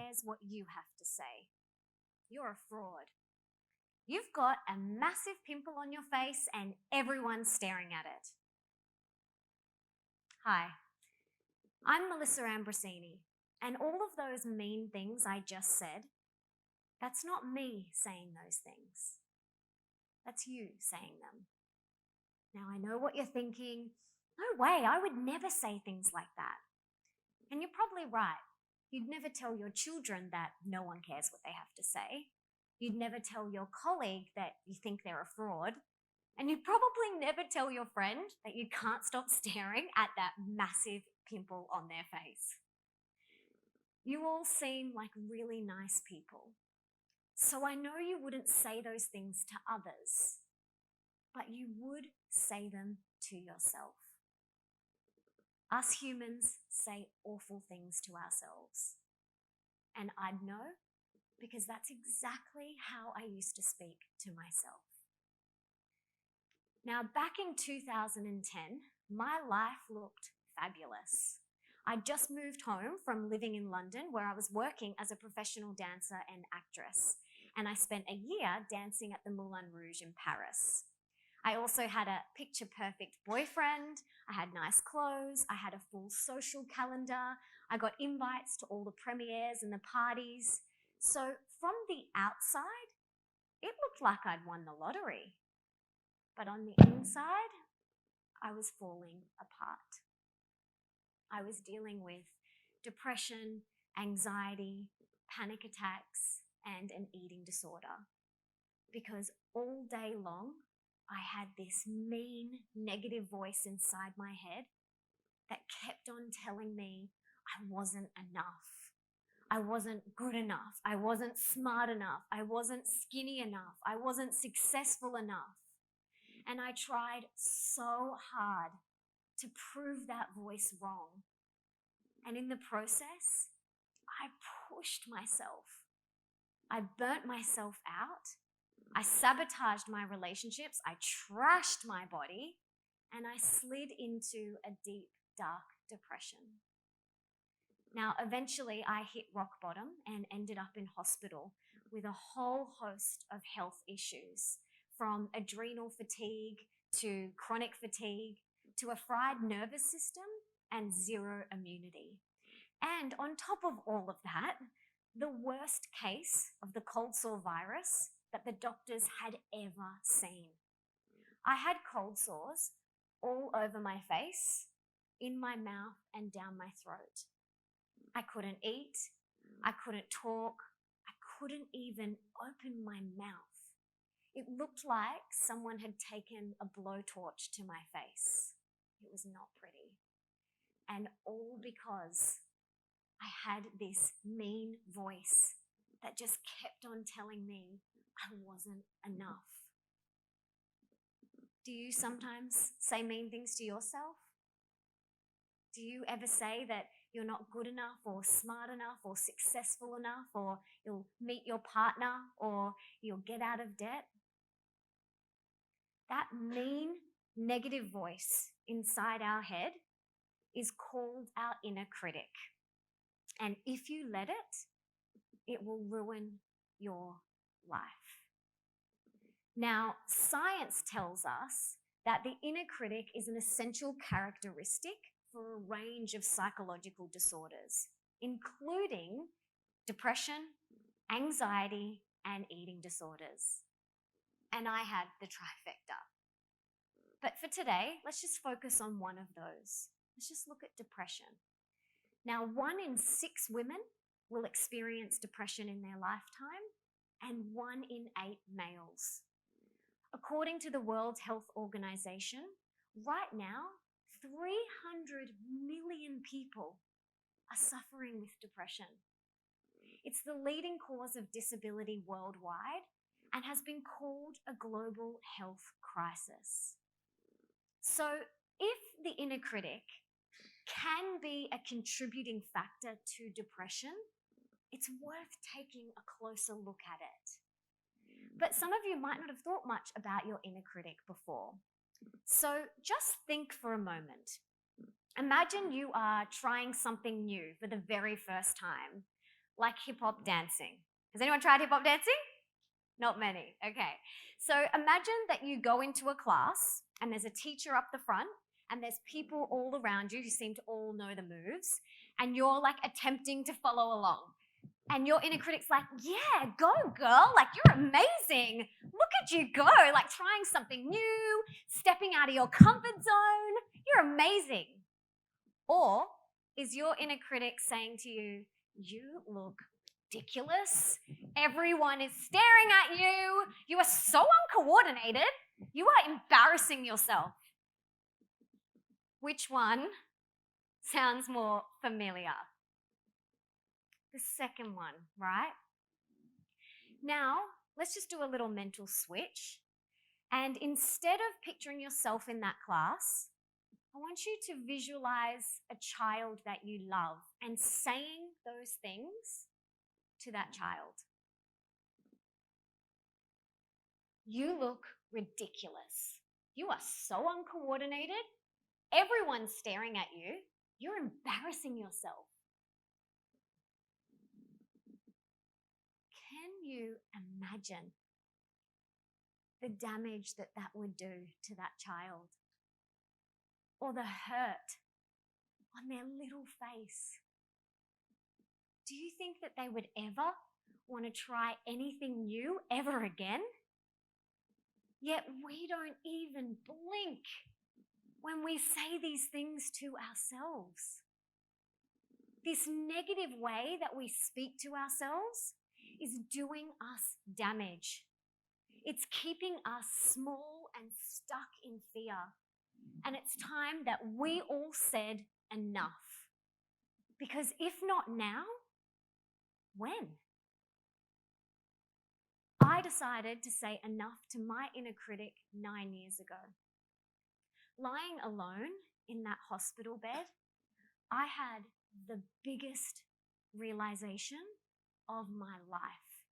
cares what you have to say. You're a fraud. You've got a massive pimple on your face and everyone's staring at it. Hi, I'm Melissa Ambrosini, and all of those mean things I just said, that's not me saying those things. That's you saying them. Now, I know what you're thinking. No way, I would never say things like that. And you're probably right. You'd never tell your children that no one cares what they have to say. You'd never tell your colleague that you think they're a fraud. And you'd probably never tell your friend that you can't stop staring at that massive pimple on their face. You all seem like really nice people. So I know you wouldn't say those things to others, but you would say them to yourself. Us humans say awful things to ourselves. And I'd know because that's exactly how I used to speak to myself. Now, back in 2010, my life looked fabulous. I'd just moved home from living in London, where I was working as a professional dancer and actress, and I spent a year dancing at the Moulin Rouge in Paris. I also had a picture-perfect boyfriend, I had nice clothes, I had a full social calendar, I got invites to all the premieres and the parties. So from the outside, it looked like I'd won the lottery. But on the inside, I was falling apart. I was dealing with depression, anxiety, panic attacks, and an eating disorder. Because all day long, I had this mean, negative voice inside my head that kept on telling me I wasn't enough. I wasn't good enough. I wasn't smart enough. I wasn't skinny enough. I wasn't successful enough. And I tried so hard to prove that voice wrong. And in the process, I pushed myself. I burnt myself out. I sabotaged my relationships. I trashed my body. And I slid into a deep, dark depression. Now, eventually, I hit rock bottom and ended up in hospital with a whole host of health issues, from adrenal fatigue to chronic fatigue to a fried nervous system and zero immunity. And on top of all of that, the worst case of the cold sore virus that the doctors had ever seen. I had cold sores all over my face, in my mouth, and down my throat. I couldn't eat, I couldn't talk, I couldn't even open my mouth. It looked like someone had taken a blowtorch to my face. It was not pretty. And all because I had this mean voice that just kept on telling me I wasn't enough. Do you sometimes say mean things to yourself? Do you ever say that you're not good enough or smart enough or successful enough, or you'll meet your partner, or you'll get out of debt? That mean, negative voice inside our head is called our inner critic. And if you let it will ruin your life. Now, science tells us that the inner critic is an essential characteristic for a range of psychological disorders, including depression, anxiety, and eating disorders. And I had the trifecta. But for today, let's just focus on one of those. Let's just look at depression. Now, 1 in 6 women will experience depression in their lifetime, and 1 in 8 males. According to the World Health Organization, right now, 300 million people are suffering with depression. It's the leading cause of disability worldwide and has been called a global health crisis. So if the inner critic can be a contributing factor to depression, it's worth taking a closer look at it. But some of you might not have thought much about your inner critic before. So just think for a moment. Imagine you are trying something new for the very first time. like hip-hop dancing. Has anyone tried hip-hop dancing? Not many. Okay. So imagine that you go into a class and there's a teacher up the front and there's people all around you who seem to all know the moves, and you're like attempting to follow along. And your inner critic's like, yeah, go girl, like you're amazing. Look at you go, like trying something new, stepping out of your comfort zone. You're amazing. Or is your inner critic saying to you, you look ridiculous. Everyone is staring at you. You are so uncoordinated. You are embarrassing yourself. Which one sounds more familiar? The second one, right? Now, let's just do a little mental switch. And instead of picturing yourself in that class, I want you to visualize a child that you love and saying those things to that child. You look ridiculous. You are so uncoordinated. Everyone's staring at you. You're embarrassing yourself. Can you imagine the damage that would do to that child? Or the hurt on their little face? Do you think that they would ever want to try anything new ever again? Yet we don't even blink when we say these things to ourselves. This negative way that we speak to ourselves is doing us damage. It's keeping us small and stuck in fear. And it's time that we all said enough. Because if not now, when? I decided to say enough to my inner critic 9 years ago. Lying alone in that hospital bed, I had the biggest realization of my life.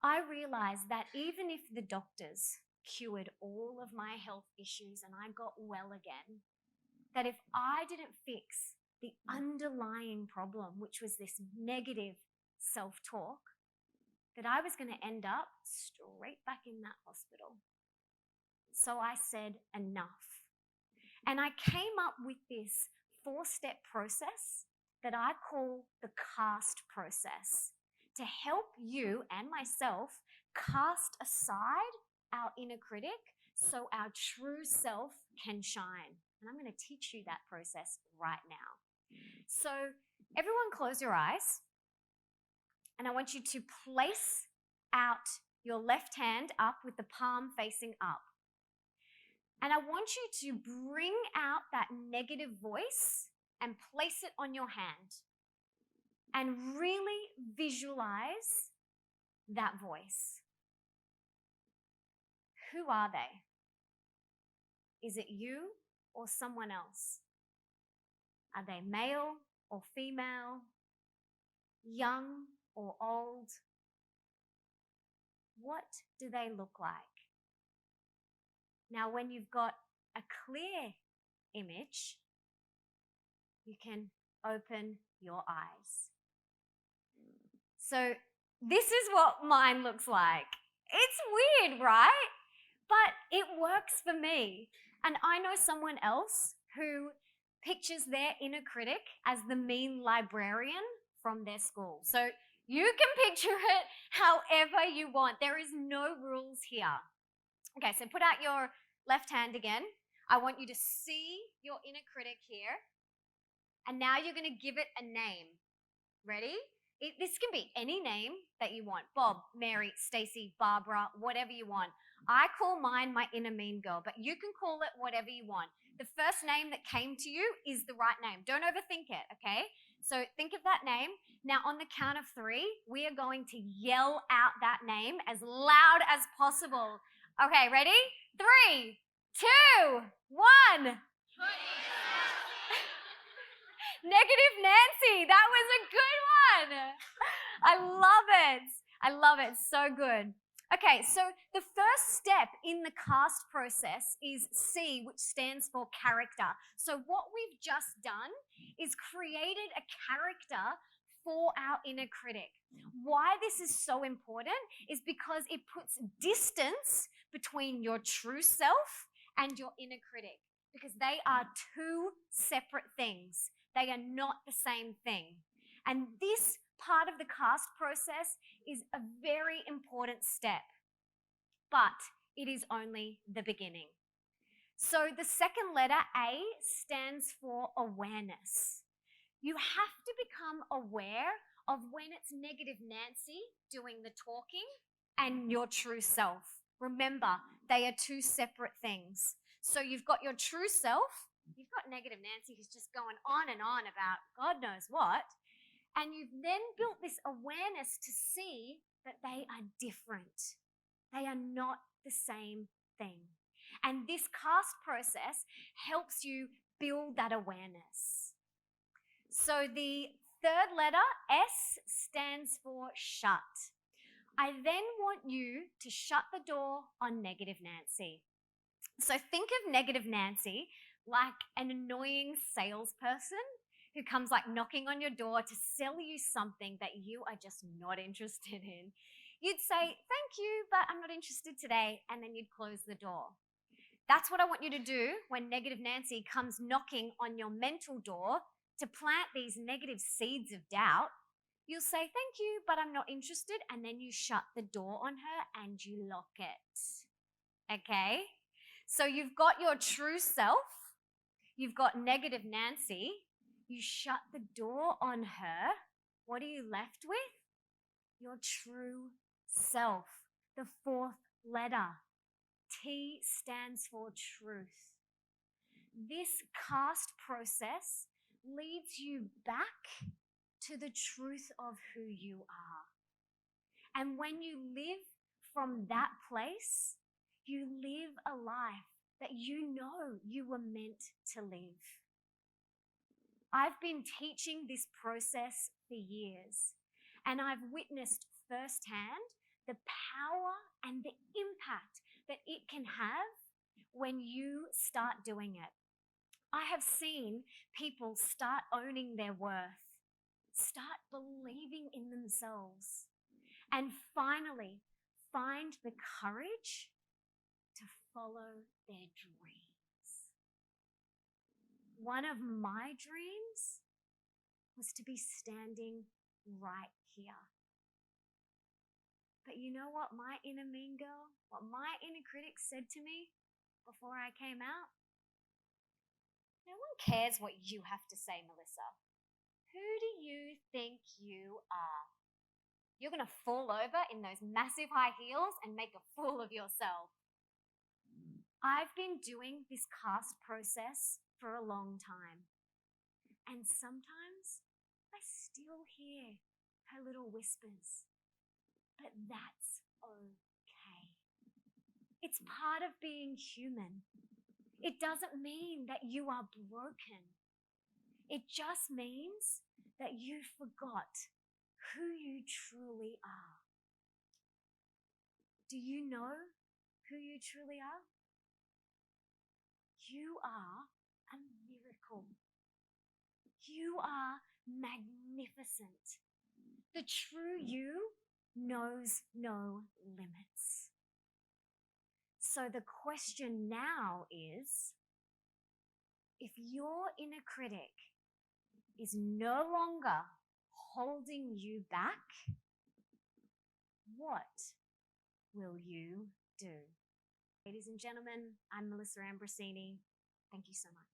I realized that even if the doctors cured all of my health issues and I got well again, that if I didn't fix the underlying problem, which was this negative self-talk, that I was going to end up straight back in that hospital. So I said enough. And I came up with this 4-step process that I call the cast process to help you and myself cast aside our inner critic so our true self can shine. And I'm going to teach you that process right now. So everyone close your eyes. And I want you to place out your left hand up with the palm facing up. And I want you to bring out that negative voice and place it on your hand. And really visualize that voice. Who are they? Is it you or someone else? Are they male or female? Young or old? What do they look like? Now, when you've got a clear image, you can open your eyes. So this is what mine looks like. It's weird, right? But it works for me. And I know someone else who pictures their inner critic as the mean librarian from their school. So you can picture it however you want. There is no rules here. Okay, so put out your left hand again. I want you to see your inner critic here. And now you're going to give it a name. Ready? This can be any name that you want. Bob, Mary, Stacy, Barbara, whatever you want. I call mine my inner mean girl, but you can call it whatever you want. The first name that came to you is the right name. Don't overthink it, okay? So think of that name. Now on the count of 3, we are going to yell out that name as loud as possible. Okay, ready? 3, 2, 1. Negative Nancy, that was a good one. I love it. I love it. So good. Okay, so the first step in the cast process is C, which stands for character. So what we've just done is created a character for our inner critic. Why this is so important is because it puts distance between your true self and your inner critic, because they are two separate things. They are not the same thing. And this part of the cast process is a very important step, but it is only the beginning. So the second letter, A, stands for awareness. You have to become aware of when it's negative Nancy doing the talking and your true self. Remember, they are two separate things. So you've got your true self, you've got negative Nancy who's just going on and on about God knows what, and you've then built this awareness to see that they are different. They are not the same thing. And this cast process helps you build that awareness. So the third letter, S, stands for shut. I then want you to shut the door on negative Nancy. So think of negative Nancy like an annoying salesperson who comes like knocking on your door to sell you something that you are just not interested in. You'd say, thank you, but I'm not interested today, and then you'd close the door. That's what I want you to do when negative Nancy comes knocking on your mental door to plant these negative seeds of doubt. You'll say, thank you, but I'm not interested, and then you shut the door on her and you lock it. Okay? So you've got your true self, you've got negative Nancy, you shut the door on her. What are you left with? Your true self, the fourth letter. T stands for truth. This cast process leads you back to the truth of who you are. And when you live from that place, you live a life that you know you were meant to live. I've been teaching this process for years, and I've witnessed firsthand the power and the impact that it can have when you start doing it. I have seen people start owning their worth, start believing in themselves, and finally find the courage to follow their dreams. One of my dreams was to be standing right here. But you know what my inner mean girl, what my inner critic said to me before I came out? No one cares what you have to say, Melissa. Who do you think you are? You're going to fall over in those massive high heels and make a fool of yourself. I've been doing this cast process for a long time. And sometimes I still hear her little whispers. But that's okay. It's part of being human. It doesn't mean that you are broken. It just means that you forgot who you truly are. Do you know who you truly are? You are a miracle. You are magnificent. The true you knows no limits. So the question now is, if your inner critic is no longer holding you back, what will you do? Ladies and gentlemen, I'm Melissa Ambrosini. Thank you so much.